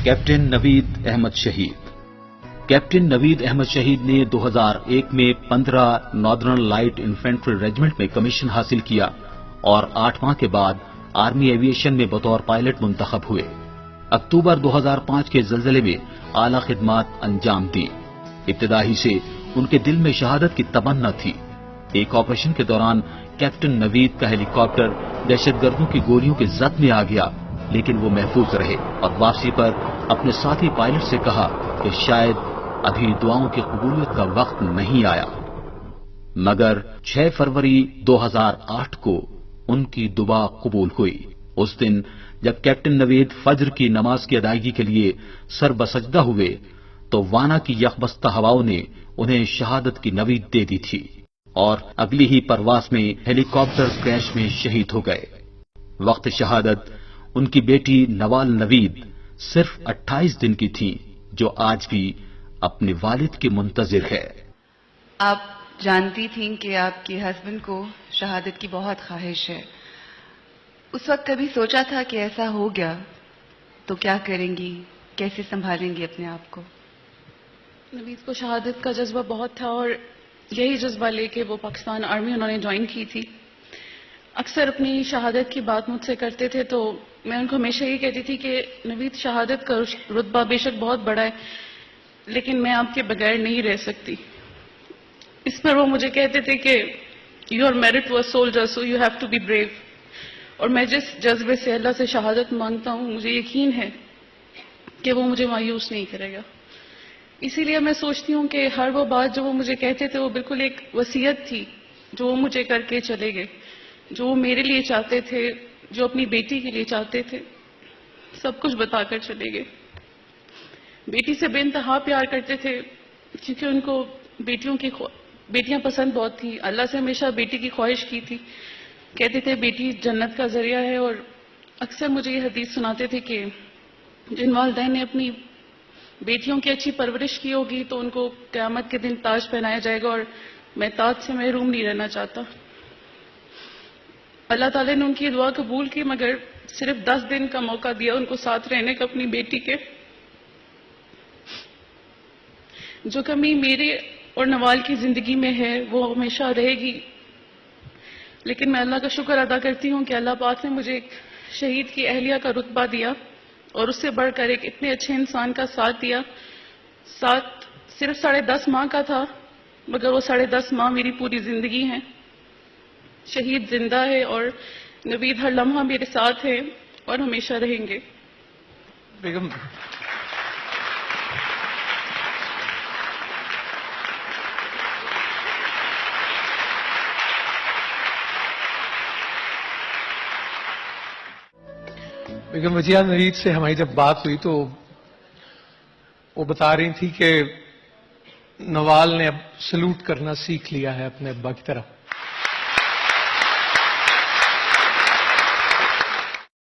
Captain Naveed Ahmad शहीद। Captain Naveed Ahmad शहीद ने 2001 में 15 नॉर्दर्न लाइट इन्फेंट्री रेजिमेंट में कमीशन हासिल किया और 8 माह के बाद आर्मी एविएशन में बतौर पायलट मुंतखब हुए। अक्टूबर 2005 के जल्जले में आला खिदमात अंजाम दी। इब्तिदाई से उनके दिल में शहादत की तमन्ना थी। एक ऑपरेशन के दौरान कैप्टन नवीद का हेलीकॉप्टर दहशतगर्दों की गोलियों के जद में आ गया, लेकिन वो महफूज रहे और वापसी पर अपने साथी पायलट से कहा कि शायद अभी दुआओं की कबूलियत का वक्त नहीं आया। मगर 6 फरवरी 2008 को उनकी दुआ कबूल हुई। उस दिन जब कैप्टन नवीद फज्र की नमाज की अदायगी के लिए सर बसजदा हुए तो वाना की यखबस्ता हवाओं ने उन्हें शहादत की नवीद दे दी थी और अगली ही परवास में हेलीकॉप्टर क्रैश में शहीद हो गए। वक्त शहादत उनकी बेटी नवाल नवीद सिर्फ 28 दिन की थी, जो आज भी अपने वालिद के मुंतजिर है। आप जानती थीं कि आपके हस्बैंड को शहादत की बहुत ख्वाहिश है। उस वक्त कभी सोचा था कि ऐसा हो गया तो क्या करेंगी, कैसे संभालेंगी अपने आप को? नवीद को शहादत का जज्बा बहुत था और यही जज्बा लेके वो पाकिस्तान आर्मी उन्होंने ज्वाइन की थी। अक्सर अपनी शहादत की बात मुझसे करते थे तो मैं उनको हमेशा ये कहती थी कि नवीद, शहादत का रुतबा बेशक बहुत बड़ा है, लेकिन मैं आपके बगैर नहीं रह सकती। इस पर वो मुझे कहते थे कि you are married to a soldier so you have to be brave. और मैं जिस जज्बे से अल्लाह से शहादत मांगता हूँ, मुझे यकीन है कि वो मुझे मायूस नहीं करेगा। इसीलिए मैं सोचती हूँ कि हर वो बात जो वो मुझे कहते थे वो बिल्कुल एक वसीयत थी जो वो मुझे करके चले गए, जो वो मेरे लिए चाहते थे, जो अपनी बेटी के लिए चाहते थे, सब कुछ बताकर चले गए। बेटी से बेइंतहा प्यार करते थे क्योंकि उनको बेटियां पसंद बहुत थी। अल्लाह से हमेशा बेटी की ख्वाहिश की थी। कहते थे बेटी जन्नत का जरिया है। और अक्सर मुझे ये हदीस सुनाते थे कि जिन वालिदैन ने अपनी बेटियों की अच्छी परवरिश की होगी तो उनको क़यामत के दिन ताज पहनाया जाएगा, और मैं ताज से महरूम नहीं रहना चाहता। अल्लाह ताला ने उनकी दुआ कबूल की, मगर सिर्फ 10 दिन का मौका दिया उनको साथ रहने का अपनी बेटी के। जो कमी मेरे और नवाल की जिंदगी में है वो हमेशा रहेगी, लेकिन मैं अल्लाह का शुक्र अदा करती हूँ कि अल्लाह पाक ने मुझे एक शहीद की अहलिया का रुतबा दिया और उससे बढ़कर एक इतने अच्छे इंसान का साथ दिया। साथ सिर्फ 10.5 माह का था, मगर वो 10.5 माह मेरी पूरी जिंदगी है। शहीद जिंदा है और नवीद हर लम्हा मेरे साथ है और हमेशा रहेंगे। बेगम, बेगम वजिया नवीद से हमारी जब बात हुई तो वो बता रही थी कि नवाल ने अब सलूट करना सीख लिया है अपने अब्बा की तरह।